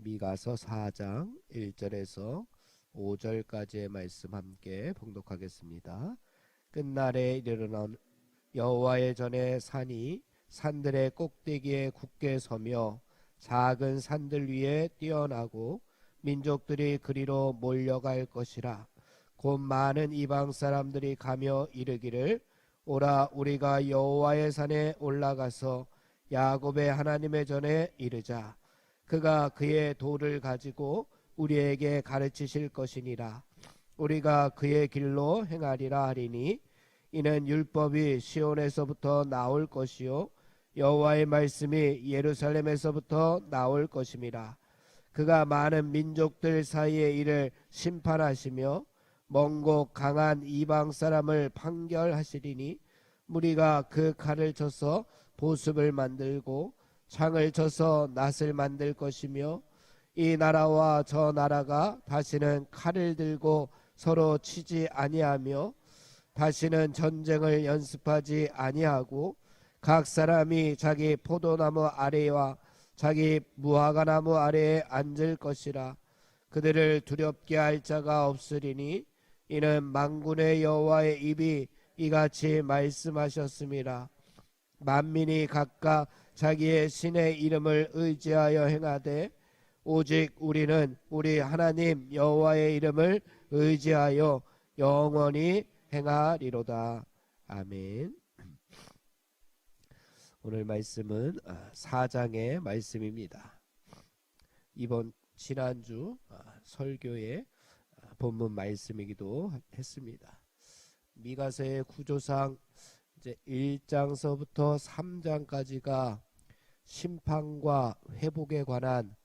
미가서 4장 1절에서 5절까지의 말씀 함께 봉독하겠습니다. 끝날에 이르러는 여호와의 전에 산이 산들의 꼭대기에 굳게 서며 작은 산들 위에 뛰어나고 민족들이 그리로 몰려갈 것이라. 곧 많은 이방 사람들이 가며 이르기를 오라 우리가 여호와의 산에 올라가서 야곱의 하나님의 전에 이르자. 그가 그의 도를 가지고 우리에게 가르치실 것이니라. 우리가 그의 길로 행하리라 하리니 이는 율법이 시온에서부터 나올 것이요 여호와의 말씀이 예루살렘에서부터 나올 것임이라. 그가 많은 민족들 사이에 이를 심판하시며 먼 곳 강한 이방 사람을 판결하시리니 무리가 그 칼을 쳐서 보습을 만들고 창을 쳐서 낫을 만들 것이며 이 나라와 저 나라가 다시는 칼을 들고 서로 치지 아니하며 다시는 전쟁을 연습하지 아니하고 각 사람이 자기 포도나무 아래와 자기 무화과나무 아래에 앉을 것이라. 그들을 두렵게 할 자가 없으리니 이는 만군의 여호와의 입이 이같이 말씀하셨음이라. 만민이 각각 자기의 신의 이름을 의지하여 행하되 오직 우리는 우리 하나님 여호와의 이름을 의지하여 영원히 행하리로다. 아멘. 오늘 말씀은 4장의 말씀입니다. 이번 지난주 설교의 본문 말씀이기도 했습니다. 미가서의 구조상 이제 1장서부터 3장까지가 심판과 회복에 관한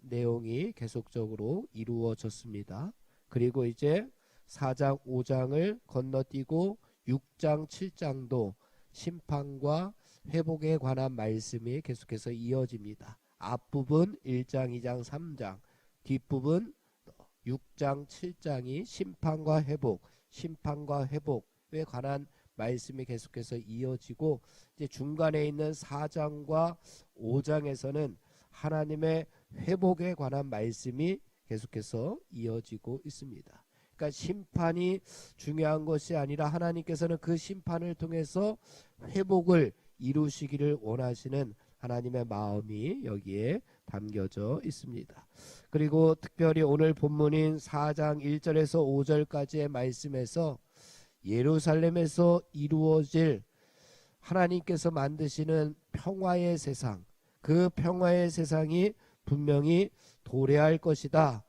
내용이 계속적으로 이루어졌습니다. 그리고 이제 4장 5장을 건너뛰고 6장 7장도 심판과 회복에 관한 말씀이 계속해서 이어집니다. 앞부분 1장 2장 3장, 뒷부분 6장 7장이 심판과 회복에 관한 말씀이 계속해서 이어지고 이제 중간에 있는 4장과 5장에서는 하나님의 회복에 관한 말씀이 계속해서 이어지고 있습니다. 그러니까 심판이 중요한 것이 아니라 하나님께서는 그 심판을 통해서 회복을 이루시기를 원하시는 하나님의 마음이 여기에 담겨져 있습니다. 그리고 특별히 오늘 본문인 4장 1절에서 5절까지의 말씀에서 예루살렘에서 이루어질 하나님께서 만드시는 평화의 세상, 그 평화의 세상이 분명히 도래할 것이다,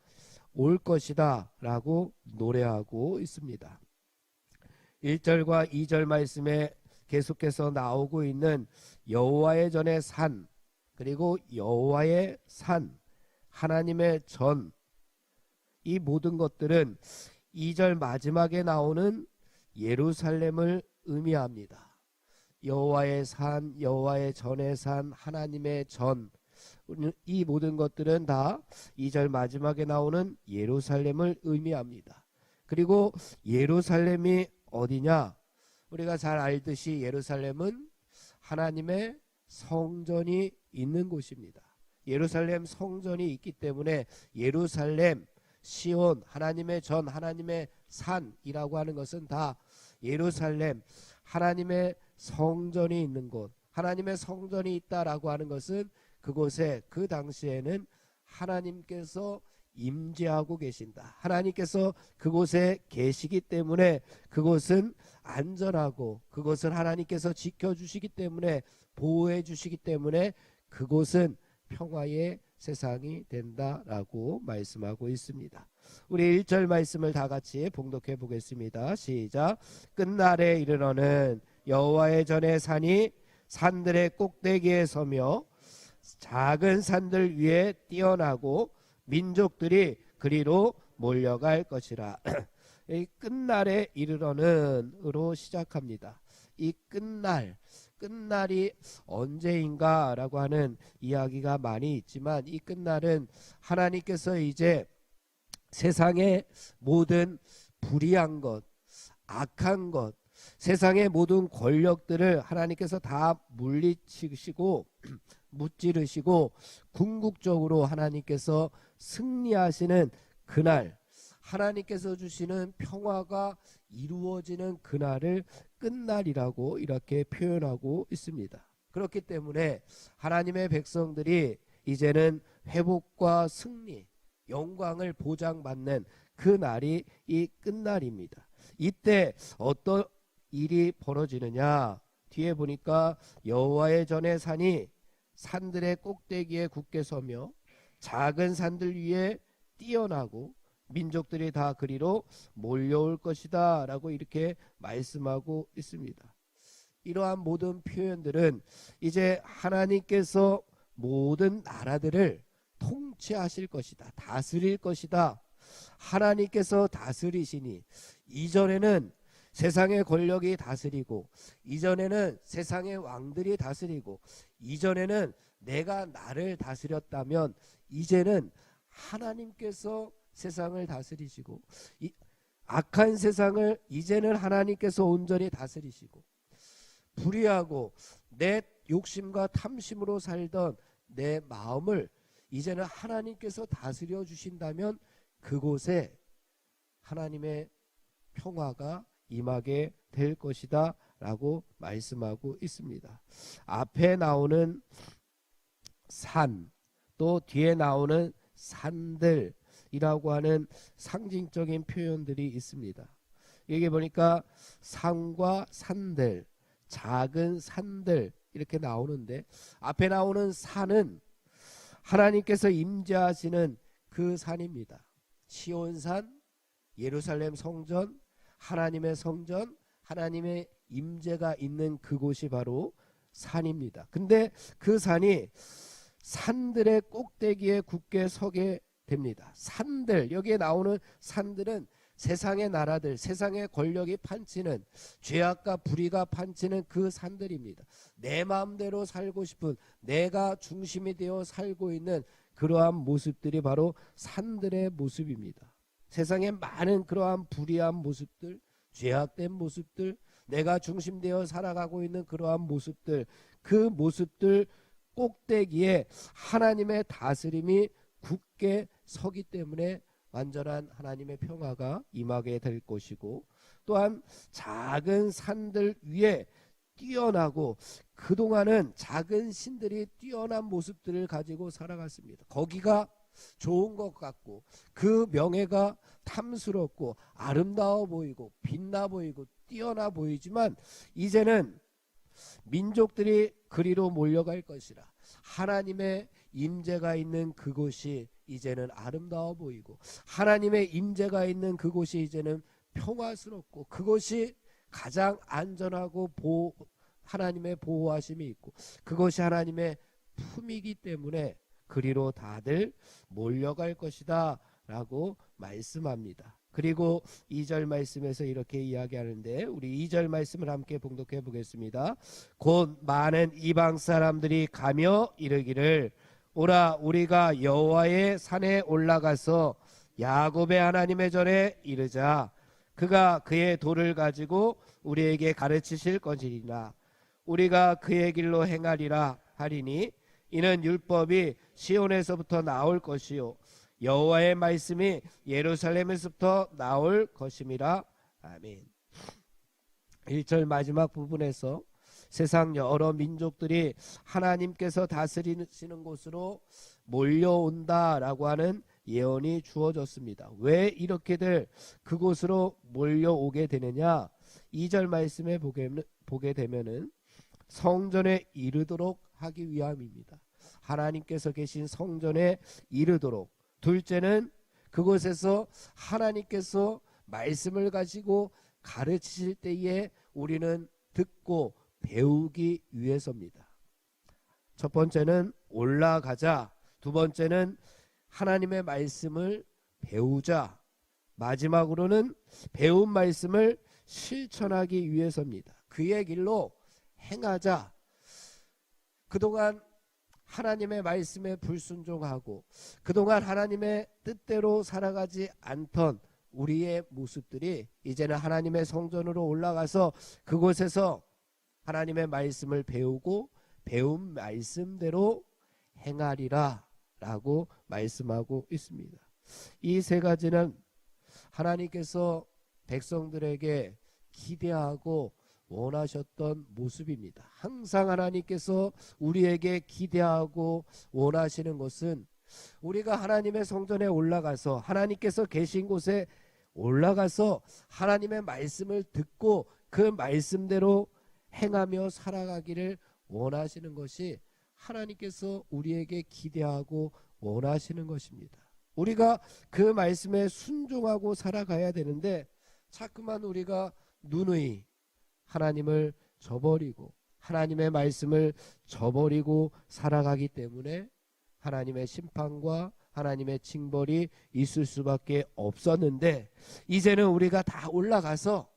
올 것이다 라고 노래하고 있습니다. 1절과 2절 말씀에 계속해서 나오고 있는 여호와의 전의 산, 그리고 여호와의 산, 하나님의 전, 이 모든 것들은 2절 마지막에 나오는 예루살렘을 의미합니다. 여호와의 산, 여호와의 전의 산, 하나님의 전, 이 모든 것들은 다 2절 마지막에 나오는 예루살렘을 의미합니다. 그리고 예루살렘이 어디냐? 우리가 잘 알듯이 예루살렘은 하나님의 성전이 있는 곳입니다. 예루살렘 성전이 있기 때문에 예루살렘, 시온, 하나님의 전, 하나님의 산이라고 하는 것은 다 예루살렘, 하나님의 성전이 있는 곳, 하나님의 성전이 있다라고 하는 것은 그곳에 그 당시에는 하나님께서 임재하고 계신다, 하나님께서 그곳에 계시기 때문에 그곳은 안전하고 그곳은 하나님께서 지켜주시기 때문에 보호해 주시기 때문에 그곳은 평화의 세상이 된다라고 말씀하고 있습니다. 우리 1절 말씀을 다 같이 봉독해 보겠습니다. 시작. 끝날에 이르러는 여호와의 전의 산이 산들의 꼭대기에 서며 작은 산들 위에 뛰어나고 민족들이 그리로 몰려갈 것이라. 이 끝날에 이르러는 으로 시작합니다. 이 끝날이 언제인가 라고 하는 이야기가 많이 있지만 이 끝날은 하나님께서 이제 세상의 모든 불의한 것, 악한 것, 세상의 모든 권력들을 하나님께서 다 물리치시고 무찌르시고 궁극적으로 하나님께서 승리하시는 그날, 하나님께서 주시는 평화가 이루어지는 그날을 끝날이라고 이렇게 표현하고 있습니다. 그렇기 때문에 하나님의 백성들이 이제는 회복과 승리, 영광을 보장받는 그 날이 이 끝날입니다. 이때 어떤 일이 벌어지느냐? 뒤에 보니까 여호와의 전의 산이 산들의 꼭대기에 굳게 서며 작은 산들 위에 뛰어나고 민족들이 다 그리로 몰려올 것이다 라고 이렇게 말씀하고 있습니다. 이러한 모든 표현들은 이제 하나님께서 모든 나라들을 통치하실 것이다, 다스릴 것이다. 하나님께서 다스리시니 이전에는 세상의 권력이 다스리고, 이전에는 세상의 왕들이 다스리고, 이전에는 내가 나를 다스렸다면 이제는 하나님께서 세상을 다스리시고, 이 악한 세상을 이제는 하나님께서 온전히 다스리시고, 불의하고 내 욕심과 탐심으로 살던 내 마음을 이제는 하나님께서 다스려 주신다면 그곳에 하나님의 평화가 임하게 될 것이다 라고 말씀하고 있습니다. 앞에 나오는 산, 또 뒤에 나오는 산들이라고 하는 상징적인 표현들이 있습니다. 여기 보니까 산과 산들, 작은 산들 이렇게 나오는데, 앞에 나오는 산은 하나님께서 임재하시는 그 산입니다. 시온산, 예루살렘 성전, 하나님의 성전, 하나님의 임재가 있는 그곳이 바로 산입니다. 근데 그 산이 산들의 꼭대기에 굳게 서게 됩니다. 산들, 여기에 나오는 산들은 세상의 나라들, 세상의 권력이 판치는, 죄악과 불의가 판치는 그 산들입니다. 내 마음대로 살고 싶은, 내가 중심이 되어 살고 있는 그러한 모습들이 바로 산들의 모습입니다. 세상에 많은 그러한 불의한 모습들, 죄악된 모습들, 내가 중심되어 살아가고 있는 그러한 모습들, 그 모습들 꼭대기에 하나님의 다스림이 굳게 서기 때문에 완전한 하나님의 평화가 임하게 될 것이고, 또한 작은 산들 위에 뛰어나고, 그동안은 작은 신들이 뛰어난 모습들을 가지고 살아갔습니다. 거기가 좋은 것 같고, 그 명예가 탐스럽고 아름다워 보이고 빛나 보이고 뛰어나 보이지만, 이제는 민족들이 그리로 몰려갈 것이라 하나님의 임재가 있는 그곳이 이제는 아름다워 보이고, 하나님의 임재가 있는 그곳이 이제는 평화스럽고, 그것이 가장 안전하고 하나님의 보호하심이 있고, 그것이 하나님의 품이기 때문에 그리로 다들 몰려갈 것이다 라고 말씀합니다. 그리고 2절 말씀에서 이렇게 이야기하는데, 우리 2절 말씀을 함께 봉독해 보겠습니다. 곧 많은 이방 사람들이 가며 이르기를, 오라 우리가 여호와의 산에 올라가서 야곱의 하나님의 전에 이르자. 그가 그의 도를 가지고 우리에게 가르치실 것이니라. 우리가 그의 길로 행하리라 하리니, 이는 율법이 시온에서부터 나올 것이요 여호와의 말씀이 예루살렘에서부터 나올 것임이라. 아멘. 1절 마지막 부분에서 세상 여러 민족들이 하나님께서 다스리시는 곳으로 몰려온다라고 하는 예언이 주어졌습니다. 왜 이렇게들 그곳으로 몰려오게 되느냐? 2절 말씀에 보게 되면은 성전에 이르도록 하기 위함입니다. 하나님께서 계신 성전에 이르도록. 둘째는 그곳에서 하나님께서 말씀을 가지고 가르치실 때에 우리는 듣고 배우기 위해서입니다. 첫 번째는 올라가자, 두 번째는 하나님의 말씀을 배우자, 마지막으로는 배운 말씀을 실천하기 위해서입니다. 그의 길로 행하자. 그동안 하나님의 말씀에 불순종하고 그동안 하나님의 뜻대로 살아가지 않던 우리의 모습들이 이제는 하나님의 성전으로 올라가서 그곳에서 하나님의 말씀을 배우고 배운 말씀대로 행하리라 라고 말씀하고 있습니다. 이 세 가지는 하나님께서 백성들에게 기대하고 원하셨던 모습입니다. 항상 하나님께서 우리에게 기대하고 원하시는 것은 우리가 하나님의 성전에 올라가서 하나님께서 계신 곳에 올라가서 하나님의 말씀을 듣고 그 말씀대로 행하며 살아가기를 원하시는 것이 하나님께서 우리에게 기대하고 원하시는 것입니다. 우리가 그 말씀에 순종하고 살아가야 되는데 자꾸만 우리가 누누이 하나님을 저버리고 하나님의 말씀을 저버리고 살아가기 때문에 하나님의 심판과 하나님의 징벌이 있을 수밖에 없었는데 이제는 우리가 다 올라가서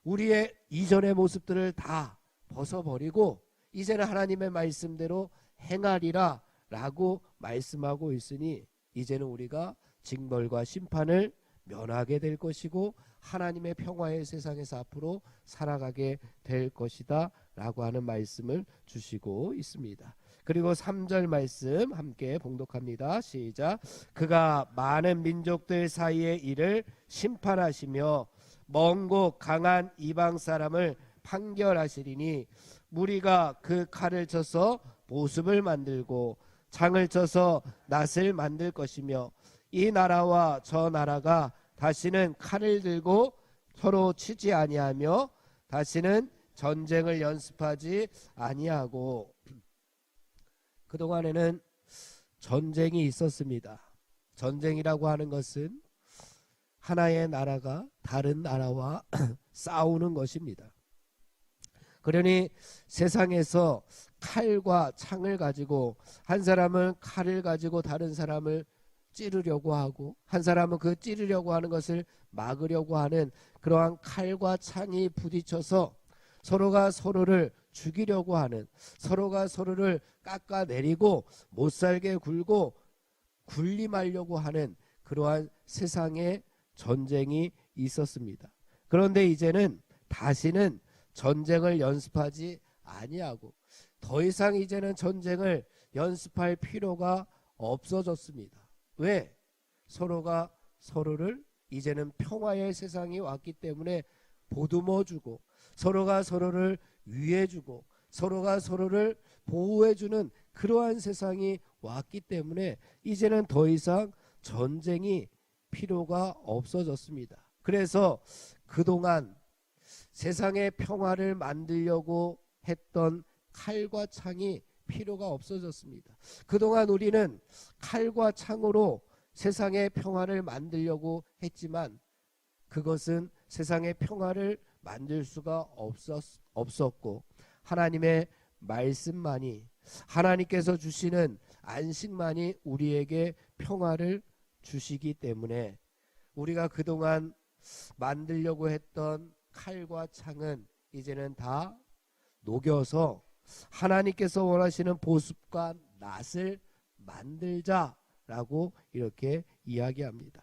우리의 이전의 모습들을 다 벗어버리고 이제는 하나님의 말씀대로 행하리라 라고 말씀하고 있으니 이제는 우리가 징벌과 심판을 면하게 될 것이고 하나님의 평화의 세상에서 앞으로 살아가게 될 것이다 라고 하는 말씀을 주시고 있습니다. 그리고 3절 말씀 함께 봉독합니다. 시작. 그가 많은 민족들 사이의 일을 심판하시며 먼 곳 강한 이방 사람을 판결하시리니 무리가 그 칼을 쳐서 보습을 만들고 창을 쳐서 낫을 만들 것이며 이 나라와 저 나라가 다시는 칼을 들고 서로 치지 아니하며 다시는 전쟁을 연습하지 아니하고. 그동안에는 전쟁이 있었습니다. 전쟁이라고 하는 것은 하나의 나라가 다른 나라와 싸우는 것입니다. 그러니 세상에서 칼과 창을 가지고 한 사람은 칼을 가지고 다른 사람을 찌르려고 하고 한 사람은 그 찌르려고 하는 것을 막으려고 하는 그러한 칼과 창이 부딪혀서 서로가 서로를 죽이려고 하는, 서로가 서로를 깎아내리고 못살게 굴고 군림하려고 하는 그러한 세상의 전쟁이 있었습니다. 그런데 이제는 다시는 전쟁을 연습하지 아니하고 더 이상 이제는 전쟁을 연습할 필요가 없어졌습니다. 왜? 서로가 서로를 이제는 평화의 세상이 왔기 때문에 보듬어주고 서로가 서로를 위해주고 서로가 서로를 보호해주는 그러한 세상이 왔기 때문에 이제는 더 이상 전쟁이 필요가 없어졌습니다. 그래서 그동안 세상의 평화를 만들려고 했던 칼과 창이 필요가 없어졌습니다. 그동안 우리는 칼과 창으로 세상의 평화를 만들려고 했지만 그것은 세상의 평화를 만들 수가 없었고 하나님의 말씀만이, 하나님께서 주시는 안식만이 우리에게 평화를 주시기 때문에 우리가 그동안 만들려고 했던 칼과 창은 이제는 다 녹여서 하나님께서 원하시는 보습과 낫을 만들자라고 이렇게 이야기합니다.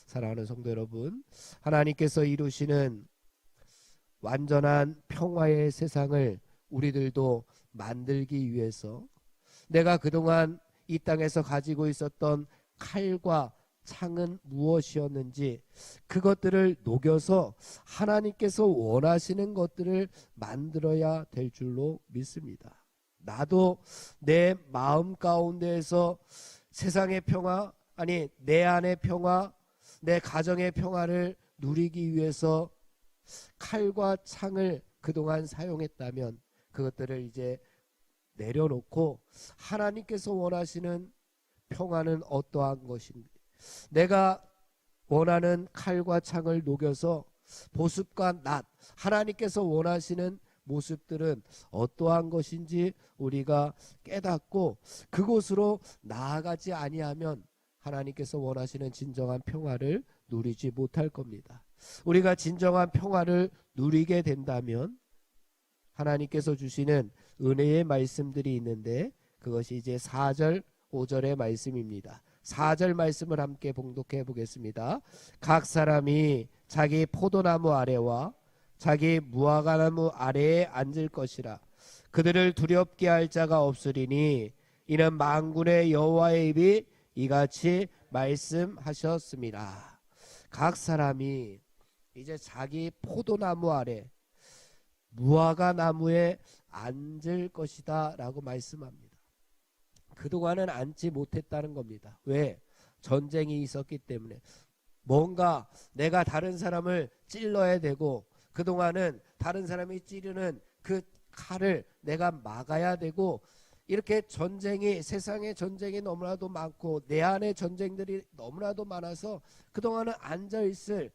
사랑하는 성도 여러분, 하나님께서 이루시는 완전한 평화의 세상을 우리들도 만들기 위해서 내가 그동안 이 땅에서 가지고 있었던 칼과 창은 무엇이었는지 그것들을 녹여서 하나님께서 원하시는 것들을 만들어야 될 줄로 믿습니다. 나도 내 마음 가운데에서 세상의 평화, 아니 내 안의 평화, 내 가정의 평화를 누리기 위해서 칼과 창을 그동안 사용했다면 그것들을 이제 내려놓고 하나님께서 원하시는 평화는 어떠한 것인지, 내가 원하는 칼과 창을 녹여서 보습과 낫, 하나님께서 원하시는 모습들은 어떠한 것인지 우리가 깨닫고 그곳으로 나아가지 아니하면 하나님께서 원하시는 진정한 평화를 누리지 못할 겁니다. 우리가 진정한 평화를 누리게 된다면 하나님께서 주시는 은혜의 말씀들이 있는데 그것이 이제 4절 5절의 말씀입니다. 4절 말씀을 함께 봉독해 보겠습니다. 각 사람이 자기 포도나무 아래와 자기 무화과나무 아래에 앉을 것이라. 그들을 두렵게 할 자가 없으리니 이는 만군의 여호와의 입이 이같이 말씀하셨습니다. 각 사람이 이제 자기 포도나무 아래 무화과 나무에 앉을 것이다 라고 말씀합니다. 그동안은 앉지 못했다는 겁니다. 왜? 전쟁이 있었기 때문에. 뭔가 내가 다른 사람을 찔러야 되고, 그동안은 다른 사람이 찌르는 그 칼을 내가 막아야 되고, 이렇게 전쟁이, 세상에 전쟁이 너무나도 많고 내 안에 전쟁들이 너무나도 많아서 그동안은 앉아있을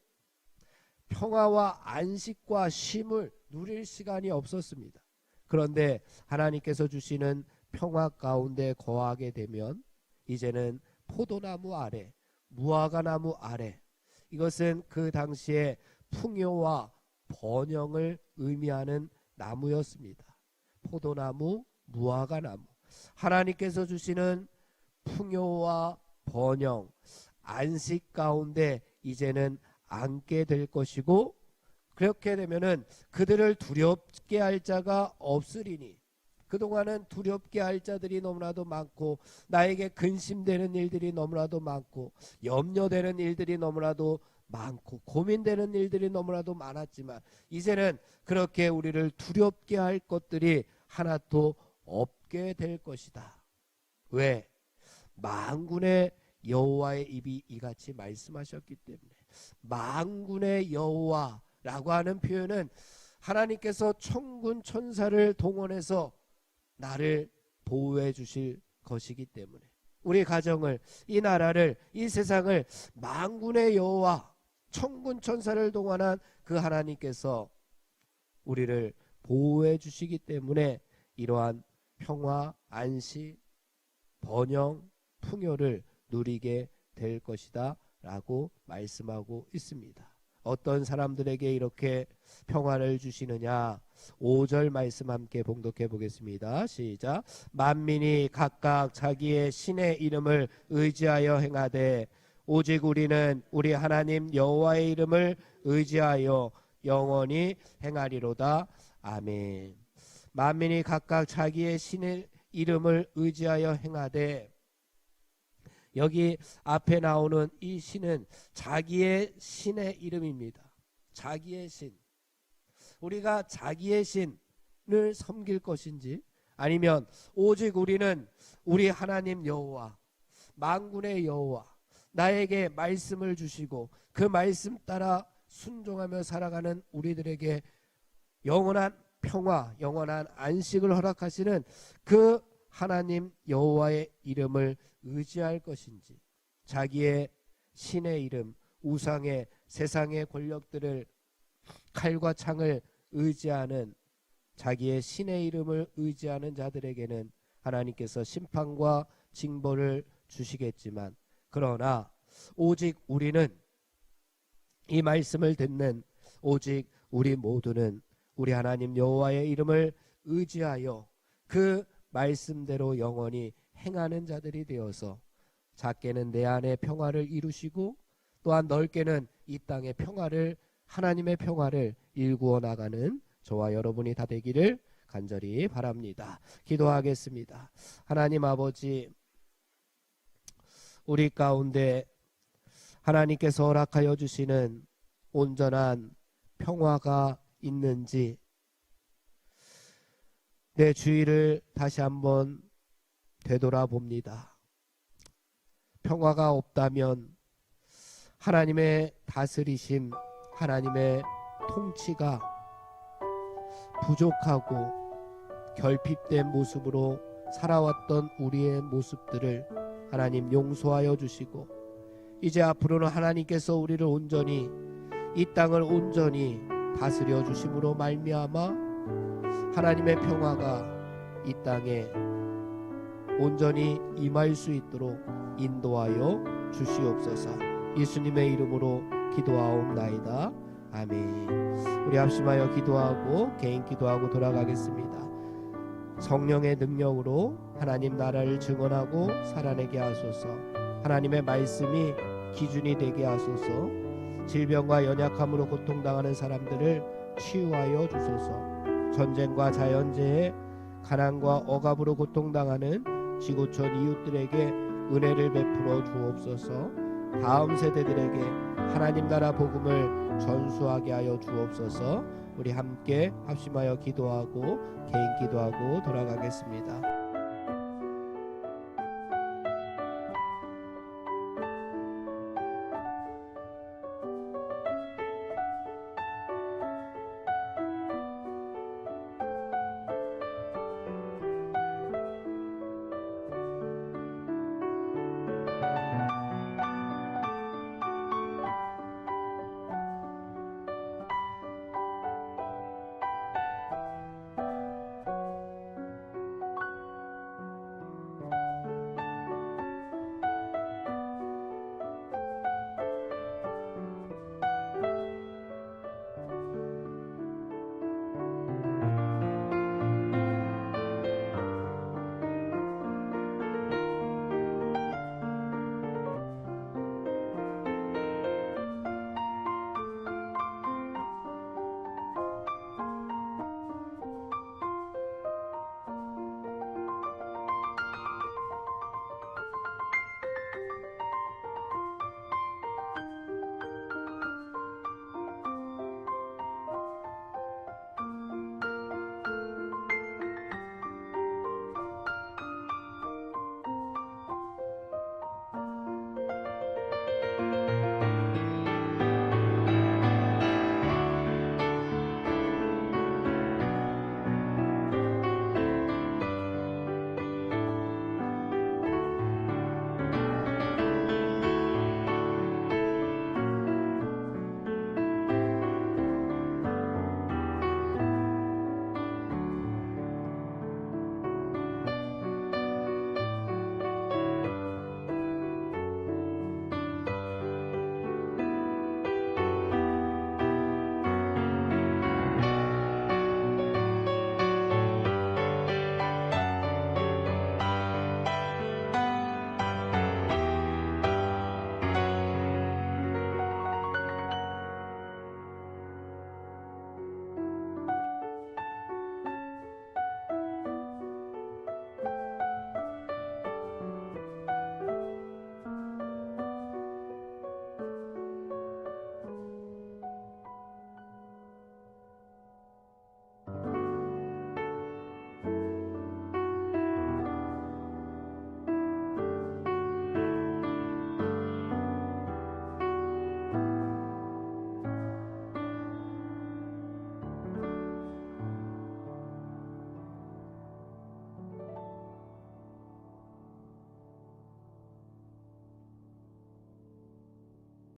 평화와 안식과 쉼을 누릴 시간이 없었습니다. 그런데 하나님께서 주시는 평화 가운데 거하게 되면 이제는 포도나무 아래, 무화과나무 아래, 이것은 그 당시에 풍요와 번영을 의미하는 나무였습니다. 포도나무, 무화과나무, 하나님께서 주시는 풍요와 번영, 안식 가운데 이제는 앉게 될 것이고, 그렇게 되면은 그들을 두렵게 할 자가 없으리니, 그동안은 두렵게 할 자들이 너무나도 많고 나에게 근심되는 일들이 너무나도 많고 염려되는 일들이 너무나도 많고 고민되는 일들이 너무나도 많았지만 이제는 그렇게 우리를 두렵게 할 것들이 하나도 없게 될 것이다. 왜? 만군의 여호와의 입이 이같이 말씀하셨기 때문에. 만군의 여호와라고 하는 표현은 하나님께서 천군 천사를 동원해서 나를 보호해 주실 것이기 때문에 우리 가정을, 이 나라를, 이 세상을 만군의 여호와, 천군 천사를 동원한 그 하나님께서 우리를 보호해 주시기 때문에 이러한 평화, 안식, 번영, 풍요를 누리게 될 것이다 라고 말씀하고 있습니다. 어떤 사람들에게 이렇게 평화를 주시느냐? 5절 말씀 함께 봉독해 보겠습니다. 시작. 만민이 각각 자기의 신의 이름을 의지하여 행하되 오직 우리는 우리 하나님 여호와의 이름을 의지하여 영원히 행하리로다. 아멘. 만민이 각각 자기의 신의 이름을 의지하여 행하되, 여기 앞에 나오는 이 신은 자기의 신의 이름입니다. 자기의 신. 우리가 자기의 신을 섬길 것인지, 아니면 오직 우리는 우리 하나님 여호와, 만군의 여호와, 나에게 말씀을 주시고 그 말씀 따라 순종하며 살아가는 우리들에게 영원한 평화, 영원한 안식을 허락하시는 그 하나님 여호와의 이름을 의지할 것인지, 자기의 신의 이름, 우상의 세상의 권력들을, 칼과 창을 의지하는, 자기의 신의 이름을 의지하는 자들에게는 하나님께서 심판과 징벌을 주시겠지만, 그러나 오직 우리는, 이 말씀을 듣는 오직 우리 모두는 우리 하나님 여호와의 이름을 의지하여 그 말씀대로 영원히 행하는 자들이 되어서 작게는 내 안에 평화를 이루시고 또한 넓게는 이 땅의 평화를, 하나님의 평화를 일구어 나가는 저와 여러분이 다 되기를 간절히 바랍니다. 기도하겠습니다. 하나님 아버지, 우리 가운데 하나님께서 허락하여 주시는 온전한 평화가 있는지 내 주위를 다시 한번 되돌아봅니다. 평화가 없다면 하나님의 다스리심, 하나님의 통치가 부족하고 결핍된 모습으로 살아왔던 우리의 모습들을 하나님 용서하여 주시고, 이제 앞으로는 하나님께서 우리를 온전히, 이 땅을 온전히 다스려 주심으로 말미암아 하나님의 평화가 이 땅에 온전히 임할 수 있도록 인도하여 주시옵소서. 예수님의 이름으로 기도하옵나이다. 아멘. 우리 합심하여 기도하고 개인 기도하고 돌아가겠습니다. 성령의 능력으로 하나님 나라를 증언하고 살아내게 하소서. 하나님의 말씀이 기준이 되게 하소서. 질병과 연약함으로 고통당하는 사람들을 치유하여 주소서. 전쟁과 자연재해, 가난과 억압으로 고통당하는 지구촌 이웃들에게 은혜를 베풀어 주옵소서. 다음 세대들에게 하나님 나라 복음을 전수하게 하여 주옵소서. 우리 함께 합심하여 기도하고 개인 기도하고 돌아가겠습니다.